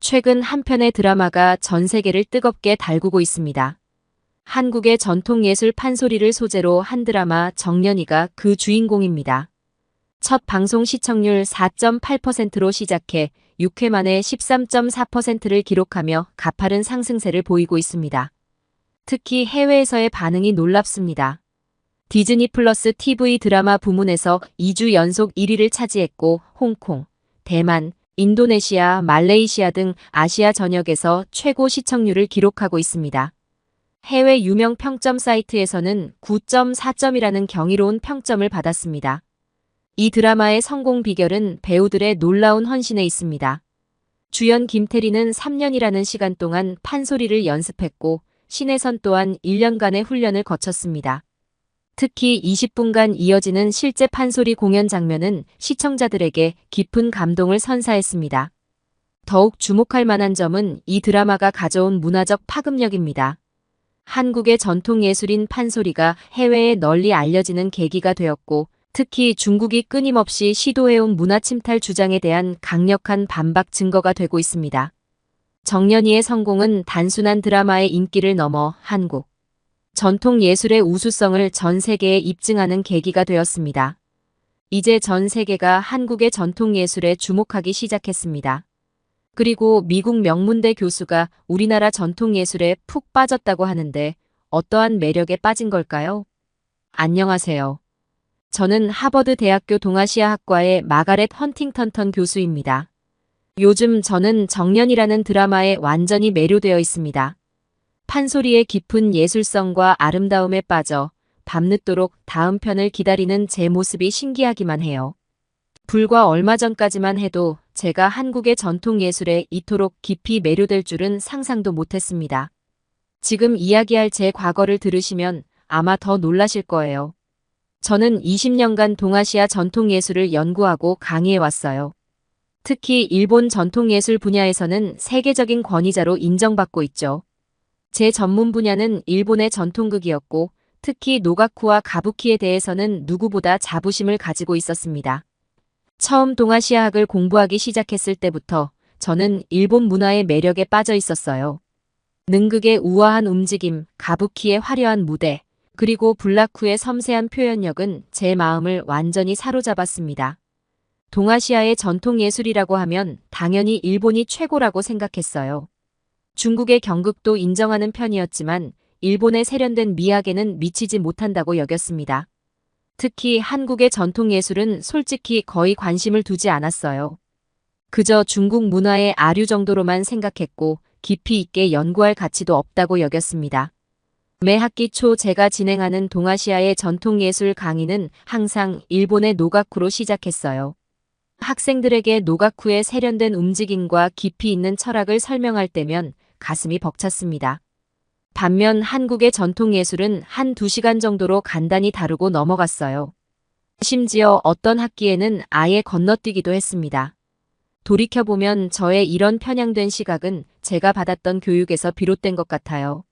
최근 한 편의 드라마가 전 세계를 뜨겁게 달구고 있습니다. 한국의 전통예술 판소리를 소재로 한 드라마 정년이가 그 주인공입니다. 첫 방송 시청률 4.8%로 시작해 6회 만에 13.4%를 기록하며 가파른 상승세를 보이고 있습니다. 특히 해외에서의 반응이 놀랍습니다. 디즈니 플러스 TV 드라마 부문에서 2주 연속 1위를 차지했고 홍콩, 대만, 인도네시아, 말레이시아 등 아시아 전역에서 최고 시청률을 기록하고 있습니다. 해외 유명 평점 사이트에서는 9.4점이라는 경이로운 평점을 받았습니다. 이 드라마의 성공 비결은 배우들의 놀라운 헌신에 있습니다. 주연 김태리는 3년이라는 시간 동안 판소리를 연습했고 신혜선 또한 1년간의 훈련을 거쳤습니다. 특히 20분간 이어지는 실제 판소리 공연 장면은 시청자들에게 깊은 감동을 선사했습니다. 더욱 주목할 만한 점은 이 드라마가 가져온 문화적 파급력입니다. 한국의 전통예술인 판소리가 해외에 널리 알려지는 계기가 되었고, 특히 중국이 끊임없이 시도해온 문화 침탈 주장에 대한 강력한 반박 증거가 되고 있습니다. 정년이의 성공은 단순한 드라마의 인기를 넘어 한국 전통 예술의 우수성을 전 세계에 입증하는 계기가 되었습니다. 이제 전 세계가 한국의 전통 예술에 주목하기 시작했습니다. 그리고 미국 명문대 교수가 우리나라 전통 예술에 푹 빠졌다고 하는데 어떠한 매력에 빠진 걸까요? 안녕하세요. 저는 하버드 대학교 동아시아학과의 마가렛 헌팅턴턴 교수입니다. 요즘 저는 정년이라는 드라마에 완전히 매료되어 있습니다. 판소리의 깊은 예술성과 아름다움에 빠져 밤늦도록 다음 편을 기다리는 제 모습이 신기하기만 해요. 불과 얼마 전까지만 해도 제가 한국의 전통예술에 이토록 깊이 매료될 줄은 상상도 못했습니다. 지금 이야기할 제 과거를 들으시면 아마 더 놀라실 거예요. 저는 20년간 동아시아 전통예술을 연구하고 강의해왔어요. 특히 일본 전통예술 분야에서는 세계적인 권위자로 인정받고 있죠. 제 전문 분야는 일본의 전통극이었고 특히 노가쿠와 가부키에 대해서는 누구보다 자부심을 가지고 있었습니다. 처음 동아시아학을 공부하기 시작했을 때부터 저는 일본 문화의 매력에 빠져 있었어요. 능극의 우아한 움직임, 가부키의 화려한 무대, 그리고 불라쿠의 섬세한 표현력은 제 마음을 완전히 사로잡았습니다. 동아시아의 전통예술이라고 하면 당연히 일본이 최고라고 생각했어요. 중국의 경극도 인정하는 편이었지만 일본의 세련된 미학에는 미치지 못한다고 여겼습니다. 특히 한국의 전통예술은 솔직히 거의 관심을 두지 않았어요. 그저 중국 문화의 아류 정도로만 생각했고 깊이 있게 연구할 가치도 없다고 여겼습니다. 매 학기 초 제가 진행하는 동아시아의 전통예술 강의는 항상 일본의 노가쿠로 시작했어요. 학생들에게 노가쿠의 세련된 움직임과 깊이 있는 철학을 설명할 때면 가슴이 벅찼습니다. 반면 한국의 전통예술은 1~2시간 정도로 간단히 다루고 넘어갔어요. 심지어 어떤 학기에는 아예 건너뛰기도 했습니다. 돌이켜보면 저의 이런 편향된 시각은 제가 받았던 교육에서 비롯된 것 같아요.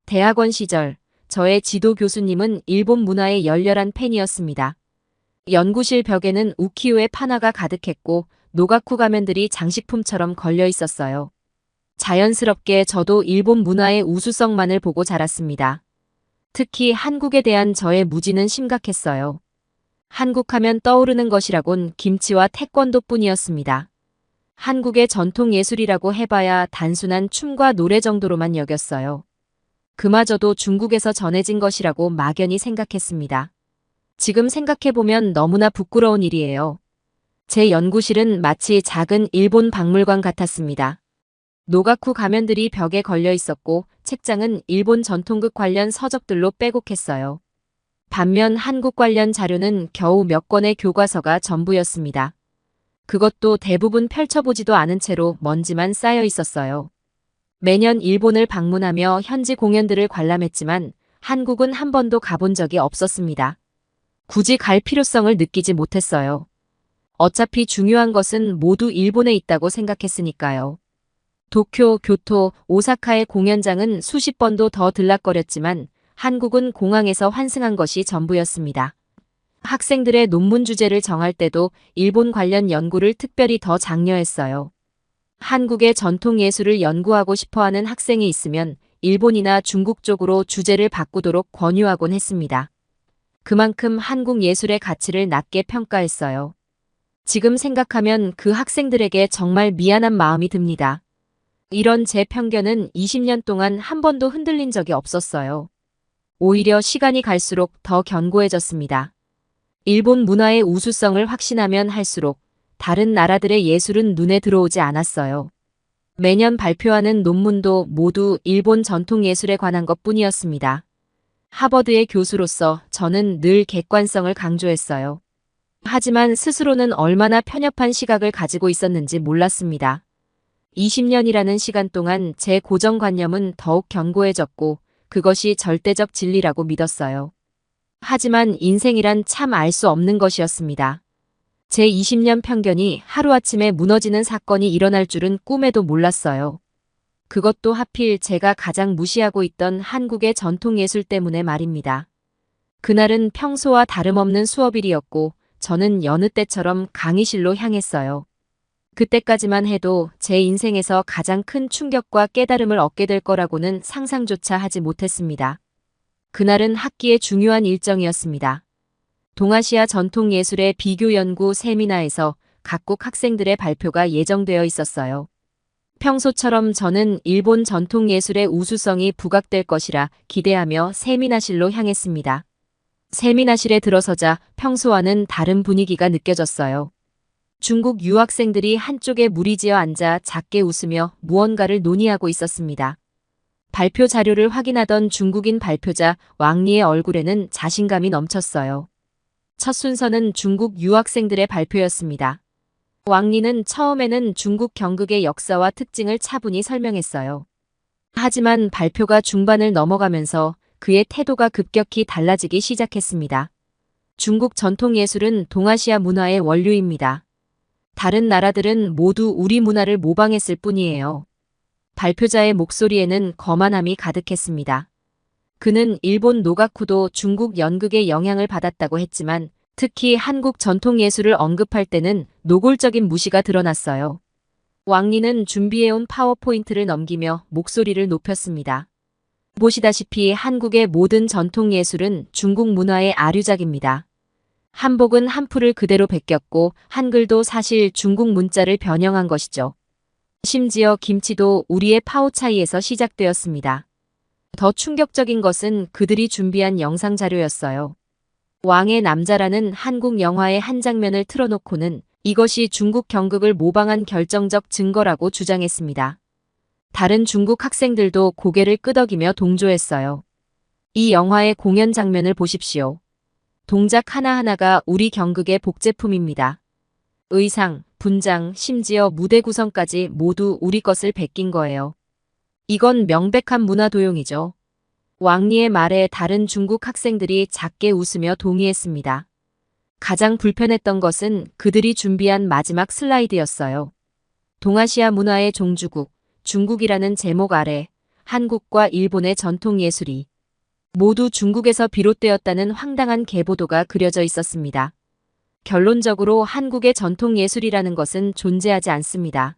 대학원 시절 저의 지도 교수님은 일본 문화의 열렬한 팬이었습니다. 연구실 벽에는 우키요의 판화가 가득했고 노가쿠 가면들이 장식품처럼 걸려 있었어요. 자연스럽게 저도 일본 문화의 우수성만을 보고 자랐습니다. 특히 한국에 대한 저의 무지는 심각했어요. 한국 하면 떠오르는 것이라곤 김치와 태권도뿐이었습니다. 한국의 전통예술이라고 해봐야 단순한 춤과 노래 정도로만 여겼어요. 그마저도 중국에서 전해진 것이라고 막연히 생각했습니다. 지금 생각해보면 너무나 부끄러운 일이에요. 제 연구실은 마치 작은 일본 박물관 같았습니다. 노가쿠 가면들이 벽에 걸려 있었고 책장은 일본 전통극 관련 서적들로 빼곡했어요. 반면 한국 관련 자료는 겨우 몇 권의 교과서가 전부였습니다. 그것도 대부분 펼쳐보지도 않은 채로 먼지만 쌓여 있었어요. 매년 일본을 방문하며 현지 공연들을 관람했지만 한국은 한 번도 가본 적이 없었습니다. 굳이 갈 필요성을 느끼지 못했어요. 어차피 중요한 것은 모두 일본에 있다고 생각했으니까요. 도쿄, 교토, 오사카의 공연장은 수십 번도 더 들락거렸지만 한국은 공항에서 환승한 것이 전부였습니다. 학생들의 논문 주제를 정할 때도 일본 관련 연구를 특별히 더 장려했어요. 한국의 전통 예술을 연구하고 싶어하는 학생이 있으면 일본이나 중국 쪽으로 주제를 바꾸도록 권유하곤 했습니다. 그만큼 한국 예술의 가치를 낮게 평가했어요. 지금 생각하면 그 학생들에게 정말 미안한 마음이 듭니다. 이런 제 편견은 20년 동안 한 번도 흔들린 적이 없었어요. 오히려 시간이 갈수록 더 견고해졌습니다. 일본 문화의 우수성을 확신하면 할수록 다른 나라들의 예술은 눈에 들어오지 않았어요. 매년 발표하는 논문도 모두 일본 전통 예술에 관한 것뿐이었습니다. 하버드의 교수로서 저는 늘 객관성을 강조했어요. 하지만 스스로는 얼마나 편협한 시각을 가지고 있었는지 몰랐습니다. 20년이라는 시간 동안 제 고정관념은 더욱 견고해졌고 그것이 절대적 진리라고 믿었어요. 하지만 인생이란 참 알 수 없는 것이었습니다. 제 20년 편견이 하루아침에 무너지는 사건이 일어날 줄은 꿈에도 몰랐어요. 그것도 하필 제가 가장 무시하고 있던 한국의 전통예술 때문에 말입니다. 그날은 평소와 다름없는 수업일이었고 저는 여느 때처럼 강의실로 향했어요. 그때까지만 해도 제 인생에서 가장 큰 충격과 깨달음을 얻게 될 거라고는 상상조차 하지 못했습니다. 그날은 학기의 중요한 일정이었습니다. 동아시아 전통예술의 비교 연구 세미나에서 각국 학생들의 발표가 예정되어 있었어요. 평소처럼 저는 일본 전통예술의 우수성이 부각될 것이라 기대하며 세미나실로 향했습니다. 세미나실에 들어서자 평소와는 다른 분위기가 느껴졌어요. 중국 유학생들이 한쪽에 무리지어 앉아 작게 웃으며 무언가를 논의하고 있었습니다. 발표 자료를 확인하던 중국인 발표자 왕리의 얼굴에는 자신감이 넘쳤어요. 첫 순서는 중국 유학생들의 발표였습니다. 왕리는 처음에는 중국 경극의 역사와 특징을 차분히 설명했어요. 하지만 발표가 중반을 넘어가면서 그의 태도가 급격히 달라지기 시작했습니다. 중국 전통예술은 동아시아 문화의 원류입니다. 다른 나라들은 모두 우리 문화를 모방했을 뿐이에요. 발표자의 목소리에는 거만함이 가득했습니다. 그는 일본 노가쿠도 중국 연극의 영향을 받았다고 했지만 특히 한국 전통예술을 언급할 때는 노골적인 무시가 드러났어요. 왕리는 준비해온 파워포인트를 넘기며 목소리를 높였습니다. 보시다시피 한국의 모든 전통예술은 중국 문화의 아류작입니다. 한복은 한풀을 그대로 베꼈고 한글도 사실 중국 문자를 변형한 것이죠. 심지어 김치도 우리의 파오차이에서 시작되었습니다. 더 충격적인 것은 그들이 준비한 영상 자료였어요. 왕의 남자라는 한국 영화의 한 장면을 틀어놓고는 이것이 중국 경극을 모방한 결정적 증거라고 주장했습니다. 다른 중국 학생들도 고개를 끄덕이며 동조했어요. 이 영화의 공연 장면을 보십시오. 동작 하나하나가 우리 경극의 복제품입니다. 의상, 분장, 심지어 무대 구성까지 모두 우리 것을 베낀 거예요. 이건 명백한 문화 도용이죠. 왕리의 말에 다른 중국 학생들이 작게 웃으며 동의했습니다. 가장 불편했던 것은 그들이 준비한 마지막 슬라이드였어요. 동아시아 문화의 종주국, 중국이라는 제목 아래 한국과 일본의 전통예술이 모두 중국에서 비롯되었다는 황당한 계보도가 그려져 있었습니다. 결론적으로 한국의 전통예술이라는 것은 존재하지 않습니다.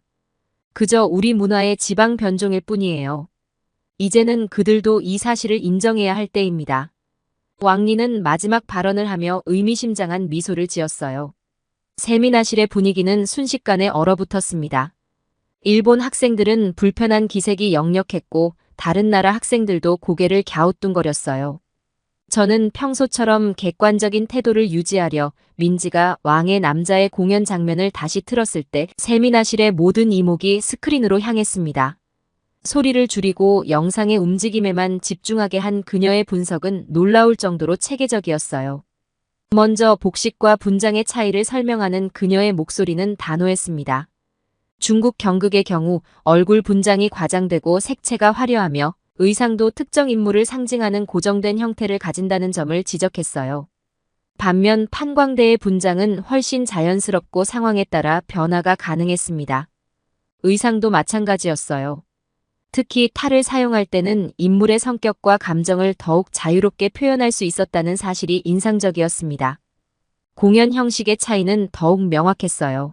그저 우리 문화의 지방 변종일 뿐이에요. 이제는 그들도 이 사실을 인정해야 할 때입니다. 왕리는 마지막 발언을 하며 의미심장한 미소를 지었어요. 세미나실의 분위기는 순식간에 얼어붙었습니다. 일본 학생들은 불편한 기색이 역력했고 다른 나라 학생들도 고개를 갸우뚱거렸어요. 저는 평소처럼 객관적인 태도를 유지하려 민지가 왕의 남자의 공연 장면을 다시 틀었을 때 세미나실의 모든 이목이 스크린으로 향했습니다. 소리를 줄이고 영상의 움직임에만 집중하게 한 그녀의 분석은 놀라울 정도로 체계적이었어요. 먼저 복식과 분장의 차이를 설명하는 그녀의 목소리는 단호했습니다. 중국 경극의 경우 얼굴 분장이 과장되고 색채가 화려하며 의상도 특정 인물을 상징하는 고정된 형태를 가진다는 점을 지적했어요. 반면 판광대의 분장은 훨씬 자연스럽고 상황에 따라 변화가 가능했습니다. 의상도 마찬가지였어요. 특히 탈을 사용할 때는 인물의 성격과 감정을 더욱 자유롭게 표현할 수 있었다는 사실이 인상적이었습니다. 공연 형식의 차이는 더욱 명확했어요.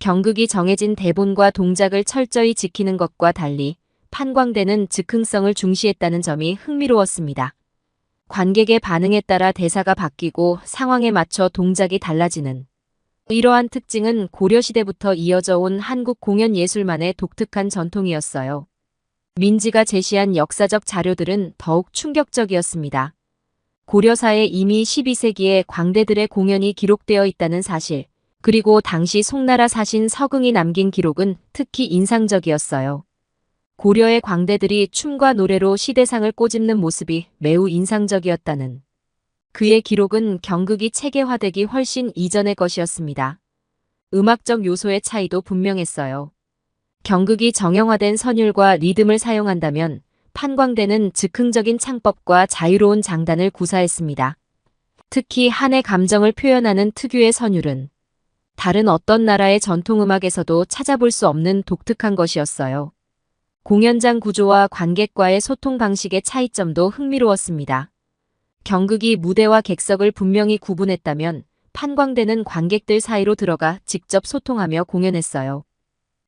경극이 정해진 대본과 동작을 철저히 지키는 것과 달리 판광대는 즉흥성을 중시했다는 점이 흥미로웠습니다. 관객의 반응에 따라 대사가 바뀌고 상황에 맞춰 동작이 달라지는 이러한 특징은 고려시대부터 이어져 온 한국 공연 예술만의 독특한 전통이었어요. 민지가 제시한 역사적 자료들은 더욱 충격적이었습니다. 고려사에 이미 12세기에 광대들의 공연이 기록되어 있다는 사실, 그리고 당시 송나라 사신 서긍이 남긴 기록은 특히 인상적이었어요. 고려의 광대들이 춤과 노래로 시대상을 꼬집는 모습이 매우 인상적이었다는 그의 기록은 경극이 체계화되기 훨씬 이전의 것이었습니다. 음악적 요소의 차이도 분명했어요. 경극이 정형화된 선율과 리듬을 사용한다면 판광대는 즉흥적인 창법과 자유로운 장단을 구사했습니다. 특히 한의 감정을 표현하는 특유의 선율은 다른 어떤 나라의 전통음악에서도 찾아볼 수 없는 독특한 것이었어요. 공연장 구조와 관객과의 소통 방식의 차이점도 흥미로웠습니다. 경극이 무대와 객석을 분명히 구분했다면 판광대는 관객들 사이로 들어가 직접 소통하며 공연했어요.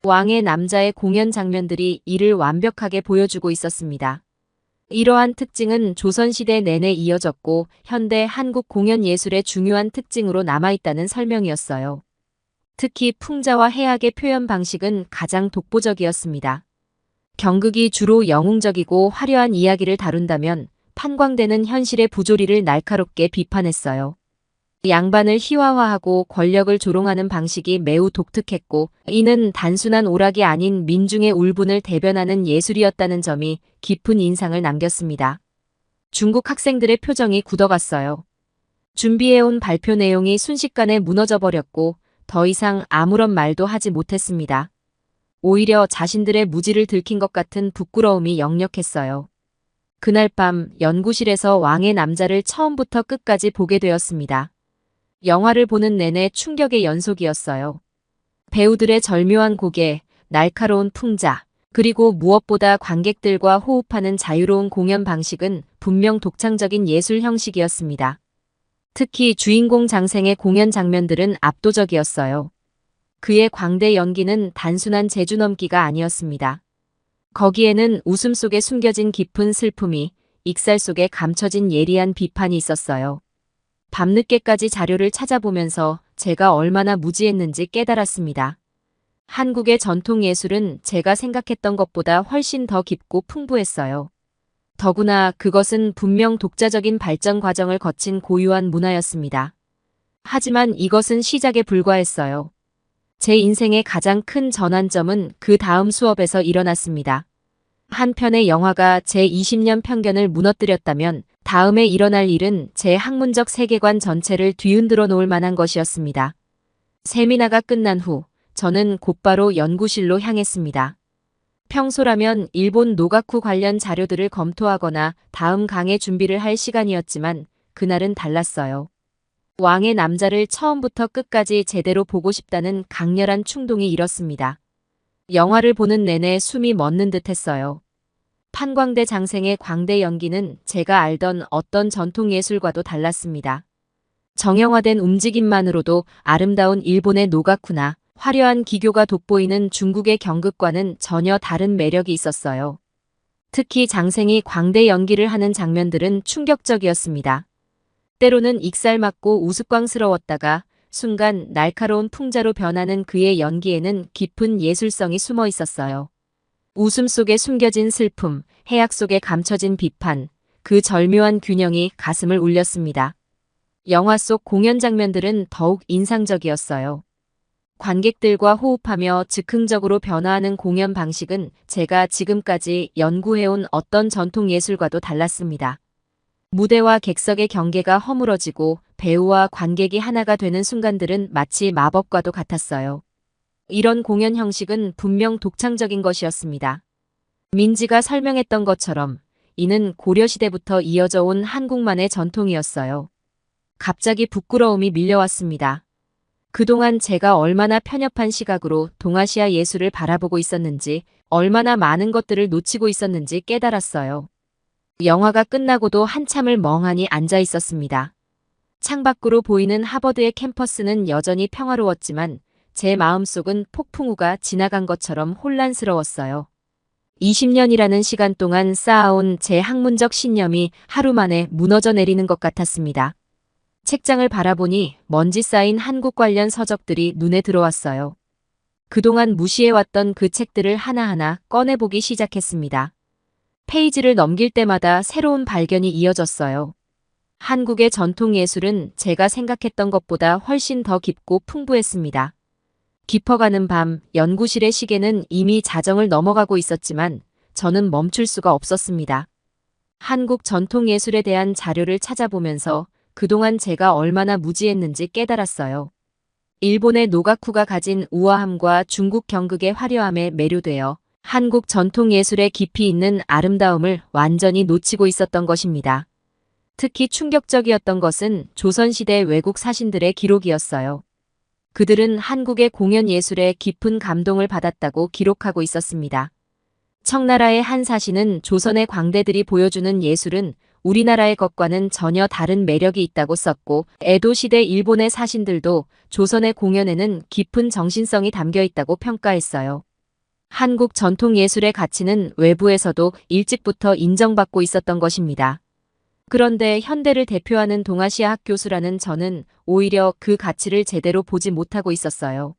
왕의 남자의 공연 장면들이 이를 완벽하게 보여주고 있었습니다. 이러한 특징은 조선시대 내내 이어졌고 현대 한국 공연 예술의 중요한 특징으로 남아있다는 설명이었어요. 특히 풍자와 해악의 표현 방식은 가장 독보적이었습니다. 경극이 주로 영웅적이고 화려한 이야기를 다룬다면 판광대는 현실의 부조리를 날카롭게 비판했어요. 양반을 희화화하고 권력을 조롱하는 방식이 매우 독특했고 이는 단순한 오락이 아닌 민중의 울분을 대변하는 예술이었다는 점이 깊은 인상을 남겼습니다. 중국 학생들의 표정이 굳어갔어요. 준비해온 발표 내용이 순식간에 무너져버렸고 더 이상 아무런 말도 하지 못했습니다. 오히려 자신들의 무지를 들킨 것 같은 부끄러움이 역력했어요. 그날 밤 연구실에서 왕의 남자를 처음부터 끝까지 보게 되었습니다. 영화를 보는 내내 충격의 연속이었어요. 배우들의 절묘한 고개, 날카로운 풍자, 그리고 무엇보다 관객들과 호흡하는 자유로운 공연 방식은 분명 독창적인 예술 형식이었습니다. 특히 주인공 장생의 공연 장면들은 압도적이었어요. 그의 광대 연기는 단순한 재주넘기가 아니었습니다. 거기에는 웃음 속에 숨겨진 깊은 슬픔이, 익살 속에 감춰진 예리한 비판이 있었어요. 밤늦게까지 자료를 찾아보면서 제가 얼마나 무지했는지 깨달았습니다. 한국의 전통 예술은 제가 생각했던 것보다 훨씬 더 깊고 풍부했어요. 더구나 그것은 분명 독자적인 발전 과정을 거친 고유한 문화였습니다. 하지만 이것은 시작에 불과했어요. 제 인생의 가장 큰 전환점은 그 다음 수업에서 일어났습니다. 한 편의 영화가 제 20년 편견을 무너뜨렸다면 다음에 일어날 일은 제 학문적 세계관 전체를 뒤흔들어 놓을 만한 것이었습니다. 세미나가 끝난 후 저는 곧바로 연구실로 향했습니다. 평소라면 일본 노가쿠 관련 자료들을 검토하거나 다음 강의 준비를 할 시간이었지만 그날은 달랐어요. 왕의 남자를 처음부터 끝까지 제대로 보고 싶다는 강렬한 충동이 일었습니다. 영화를 보는 내내 숨이 멎는 듯 했어요. 판광대 장생의 광대 연기는 제가 알던 어떤 전통예술과도 달랐습니다. 정형화된 움직임만으로도 아름다운 일본의 노가쿠나 화려한 기교가 돋보이는 중국의 경극과는 전혀 다른 매력이 있었어요. 특히 장생이 광대 연기를 하는 장면들은 충격적이었습니다. 때로는 익살맞고 우스꽝스러웠다가 순간 날카로운 풍자로 변하는 그의 연기에는 깊은 예술성이 숨어 있었어요. 웃음 속에 숨겨진 슬픔, 해악 속에 감춰진 비판, 그 절묘한 균형이 가슴을 울렸습니다. 영화 속 공연 장면들은 더욱 인상적이었어요. 관객들과 호흡하며 즉흥적으로 변화하는 공연 방식은 제가 지금까지 연구해온 어떤 전통 예술과도 달랐습니다. 무대와 객석의 경계가 허물어지고 배우와 관객이 하나가 되는 순간들은 마치 마법과도 같았어요. 이런 공연 형식은 분명 독창적인 것이었습니다. 민지가 설명했던 것처럼 이는 고려시대부터 이어져 온 한국만의 전통이었어요. 갑자기 부끄러움이 밀려왔습니다. 그동안 제가 얼마나 편협한 시각으로 동아시아 예술을 바라보고 있었는지, 얼마나 많은 것들을 놓치고 있었는지 깨달았어요. 영화가 끝나고도 한참을 멍하니 앉아 있었습니다. 창밖으로 보이는 하버드의 캠퍼스는 여전히 평화로웠지만 제 마음속은 폭풍우가 지나간 것처럼 혼란스러웠어요. 20년이라는 시간 동안 쌓아온 제 학문적 신념이 하루 만에 무너져 내리는 것 같았습니다. 책장을 바라보니 먼지 쌓인 한국 관련 서적들이 눈에 들어왔어요. 그동안 무시해왔던 그 책들을 하나하나 꺼내보기 시작했습니다. 페이지를 넘길 때마다 새로운 발견이 이어졌어요. 한국의 전통 예술은 제가 생각했던 것보다 훨씬 더 깊고 풍부했습니다. 깊어가는 밤, 연구실의 시계는 이미 자정을 넘어가고 있었지만 저는 멈출 수가 없었습니다. 한국 전통 예술에 대한 자료를 찾아보면서 그동안 제가 얼마나 무지했는지 깨달았어요. 일본의 노가쿠가 가진 우아함과 중국 경극의 화려함에 매료되어 한국 전통 예술의 깊이 있는 아름다움을 완전히 놓치고 있었던 것입니다. 특히 충격적이었던 것은 조선시대 외국 사신들의 기록이었어요. 그들은 한국의 공연 예술에 깊은 감동을 받았다고 기록하고 있었습니다. 청나라의 한 사신은 조선의 광대들이 보여주는 예술은 우리나라의 것과는 전혀 다른 매력이 있다고 썼고, 에도시대 일본의 사신들도 조선의 공연에는 깊은 정신성이 담겨 있다고 평가했어요. 한국 전통 예술의 가치는 외부에서도 일찍부터 인정받고 있었던 것입니다. 그런데 현대를 대표하는 동아시아 학교수라는 저는 오히려 그 가치를 제대로 보지 못하고 있었어요.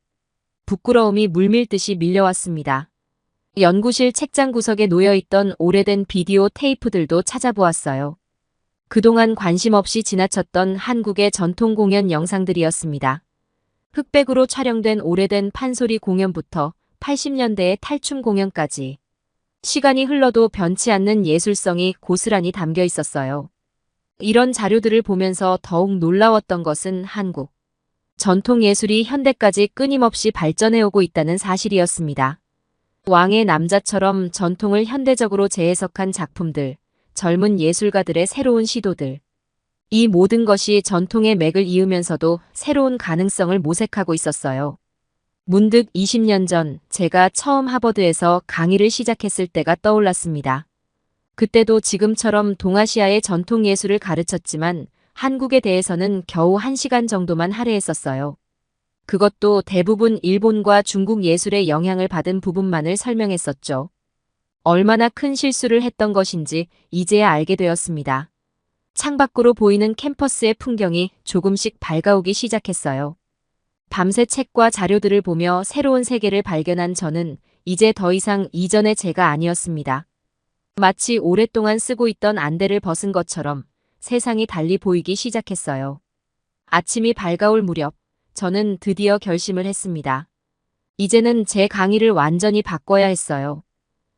부끄러움이 물밀듯이 밀려왔습니다. 연구실 책장 구석에 놓여있던 오래된 비디오 테이프들도 찾아보았어요. 그동안 관심 없이 지나쳤던 한국의 전통 공연 영상들이었습니다. 흑백으로 촬영된 오래된 판소리 공연부터 80년대의 탈춤 공연까지 시간이 흘러도 변치 않는 예술성이 고스란히 담겨 있었어요. 이런 자료들을 보면서 더욱 놀라웠던 것은 한국 전통 예술이 현대까지 끊임없이 발전해오고 있다는 사실이었습니다. 왕의 남자처럼 전통을 현대적으로 재해석한 작품들, 젊은 예술가들의 새로운 시도들. 이 모든 것이 전통의 맥을 이으면서도 새로운 가능성을 모색하고 있었어요. 문득 20년 전 제가 처음 하버드에서 강의를 시작했을 때가 떠올랐습니다. 그때도 지금처럼 동아시아의 전통 예술을 가르쳤지만 한국에 대해서는 겨우 1시간 정도만 할애했었어요. 그것도 대부분 일본과 중국 예술의 영향을 받은 부분만을 설명했었죠. 얼마나 큰 실수를 했던 것인지 이제야 알게 되었습니다. 창밖으로 보이는 캠퍼스의 풍경이 조금씩 밝아오기 시작했어요. 밤새 책과 자료들을 보며 새로운 세계를 발견한 저는 이제 더 이상 이전의 제가 아니었습니다. 마치 오랫동안 쓰고 있던 안대를 벗은 것처럼 세상이 달리 보이기 시작했어요. 아침이 밝아올 무렵 저는 드디어 결심을 했습니다. 이제는 제 강의를 완전히 바꿔야 했어요.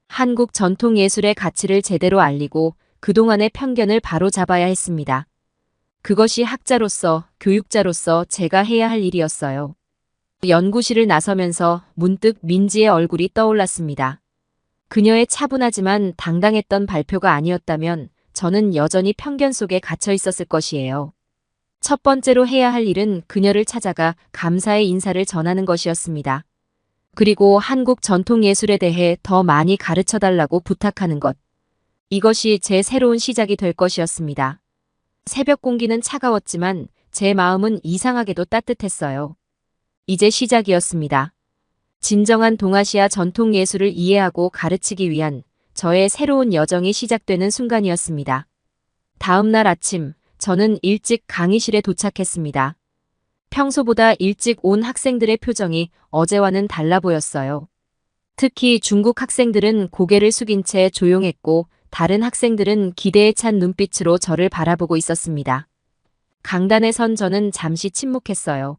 한국 전통 예술의 가치를 제대로 알리고 그동안의 편견을 바로잡아야 했습니다. 그것이 학자로서, 교육자로서 제가 해야 할 일이었어요. 연구실을 나서면서 문득 민지의 얼굴이 떠올랐습니다. 그녀의 차분하지만 당당했던 발표가 아니었다면 저는 여전히 편견 속에 갇혀 있었을 것이에요. 첫 번째로 해야 할 일은 그녀를 찾아가 감사의 인사를 전하는 것이었습니다. 그리고 한국 전통 예술에 대해 더 많이 가르쳐달라고 부탁하는 것. 이것이 제 새로운 시작이 될 것이었습니다. 새벽 공기는 차가웠지만 제 마음은 이상하게도 따뜻했어요. 이제 시작이었습니다. 진정한 동아시아 전통 예술을 이해하고 가르치기 위한 저의 새로운 여정이 시작되는 순간이었습니다. 다음 날 아침, 저는 일찍 강의실에 도착했습니다. 평소보다 일찍 온 학생들의 표정이 어제와는 달라 보였어요. 특히 중국 학생들은 고개를 숙인 채 조용했고 다른 학생들은 기대에 찬 눈빛으로 저를 바라보고 있었습니다. 강단에 선 저는 잠시 침묵했어요.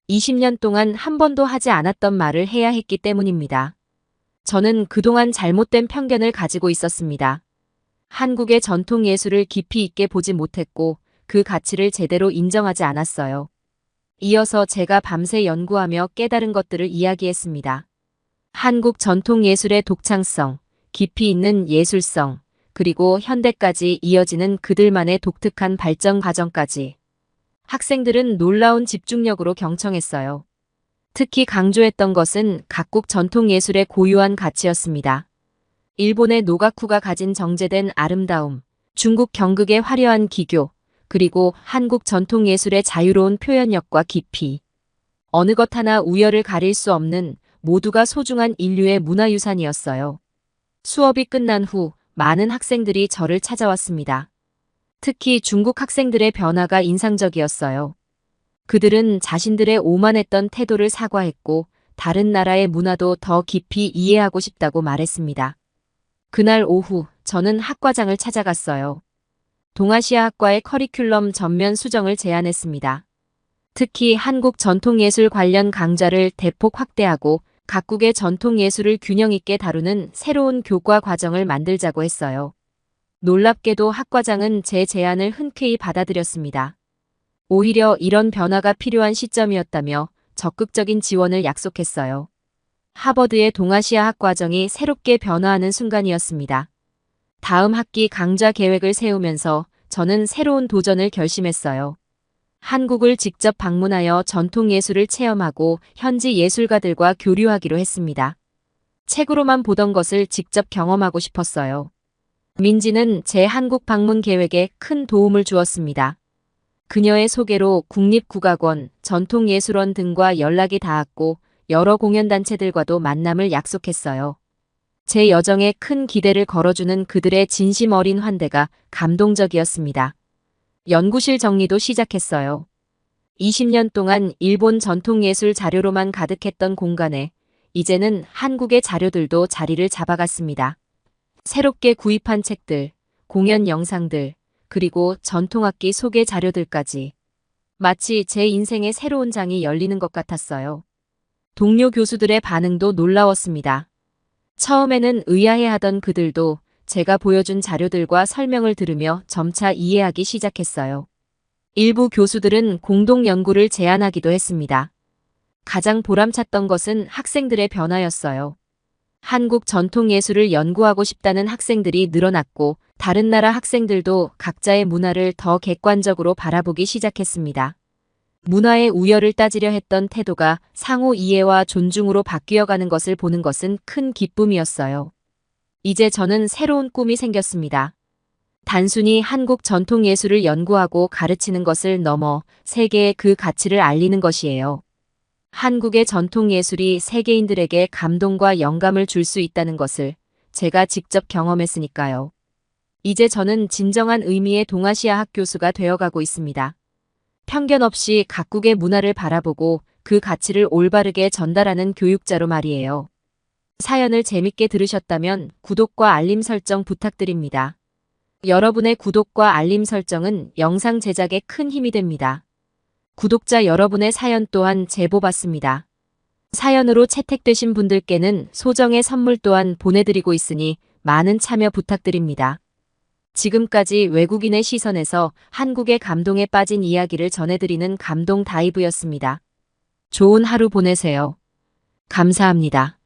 20년 동안 한 번도 하지 않았던 말을 해야 했기 때문입니다. 저는 그동안 잘못된 편견을 가지고 있었습니다. 한국의 전통 예술을 깊이 있게 보지 못했고 그 가치를 제대로 인정하지 않았어요. 이어서 제가 밤새 연구하며 깨달은 것들을 이야기했습니다. 한국 전통 예술의 독창성, 깊이 있는 예술성, 그리고 현대까지 이어지는 그들만의 독특한 발전 과정까지. 학생들은 놀라운 집중력으로 경청했어요. 특히 강조했던 것은 각국 전통 예술의 고유한 가치였습니다. 일본의 노가쿠가 가진 정제된 아름다움, 중국 경극의 화려한 기교, 그리고 한국 전통 예술의 자유로운 표현력과 깊이. 어느 것 하나 우열을 가릴 수 없는 모두가 소중한 인류의 문화유산이었어요. 수업이 끝난 후 많은 학생들이 저를 찾아왔습니다. 특히 중국 학생들의 변화가 인상적이었어요. 그들은 자신들의 오만했던 태도를 사과했고 다른 나라의 문화도 더 깊이 이해하고 싶다고 말했습니다. 그날 오후 저는 학과장을 찾아갔어요. 동아시아 학과의 커리큘럼 전면 수정을 제안했습니다. 특히 한국 전통예술 관련 강좌를 대폭 확대하고 각국의 전통예술을 균형 있게 다루는 새로운 교과 과정을 만들자고 했어요. 놀랍게도 학과장은 제 제안을 흔쾌히 받아들였습니다. 오히려 이런 변화가 필요한 시점이었다며 적극적인 지원을 약속했어요. 하버드의 동아시아 학 과정이 새롭게 변화하는 순간이었습니다. 다음 학기 강좌 계획을 세우면서 저는 새로운 도전을 결심했어요. 한국을 직접 방문하여 전통예술을 체험하고 현지 예술가들과 교류하기로 했습니다. 책으로만 보던 것을 직접 경험하고 싶었어요. 민지는 제 한국 방문 계획에 큰 도움을 주었습니다. 그녀의 소개로 국립국악원, 전통예술원 등과 연락이 닿았고 여러 공연단체들과도 만남을 약속했어요. 제 여정에 큰 기대를 걸어주는 그들의 진심 어린 환대가 감동적이었습니다. 연구실 정리도 시작했어요. 20년 동안 일본 전통예술 자료로만 가득했던 공간에 이제는 한국의 자료들도 자리를 잡아갔습니다. 새롭게 구입한 책들, 공연 영상들, 그리고 전통악기 소개 자료들까지. 마치 제 인생의 새로운 장이 열리는 것 같았어요. 동료 교수들의 반응도 놀라웠습니다. 처음에는 의아해하던 그들도 제가 보여준 자료들과 설명을 들으며 점차 이해하기 시작했어요. 일부 교수들은 공동 연구를 제안하기도 했습니다. 가장 보람찼던 것은 학생들의 변화였어요. 한국 전통예술을 연구하고 싶다는 학생들이 늘어났고 다른 나라 학생들도 각자의 문화를 더 객관적으로 바라보기 시작했습니다. 문화의 우열을 따지려 했던 태도가 상호 이해와 존중으로 바뀌어가는 것을 보는 것은 큰 기쁨이었어요. 이제 저는 새로운 꿈이 생겼습니다. 단순히 한국 전통예술을 연구하고 가르치는 것을 넘어 세계에 그 가치를 알리는 것이에요. 한국의 전통예술이 세계인들에게 감동과 영감을 줄 수 있다는 것을 제가 직접 경험했으니까요. 이제 저는 진정한 의미의 동아시아 학 교수가 되어가고 있습니다. 편견 없이 각국의 문화를 바라보고 그 가치를 올바르게 전달하는 교육자로 말이에요. 사연을 재밌게 들으셨다면 구독과 알림 설정 부탁드립니다. 여러분의 구독과 알림 설정은 영상 제작에 큰 힘이 됩니다. 구독자 여러분의 사연 또한 제보받습니다. 사연으로 채택되신 분들께는 소정의 선물 또한 보내드리고 있으니 많은 참여 부탁드립니다. 지금까지 외국인의 시선에서 한국의 감동에 빠진 이야기를 전해드리는 감동 다이브였습니다. 좋은 하루 보내세요. 감사합니다.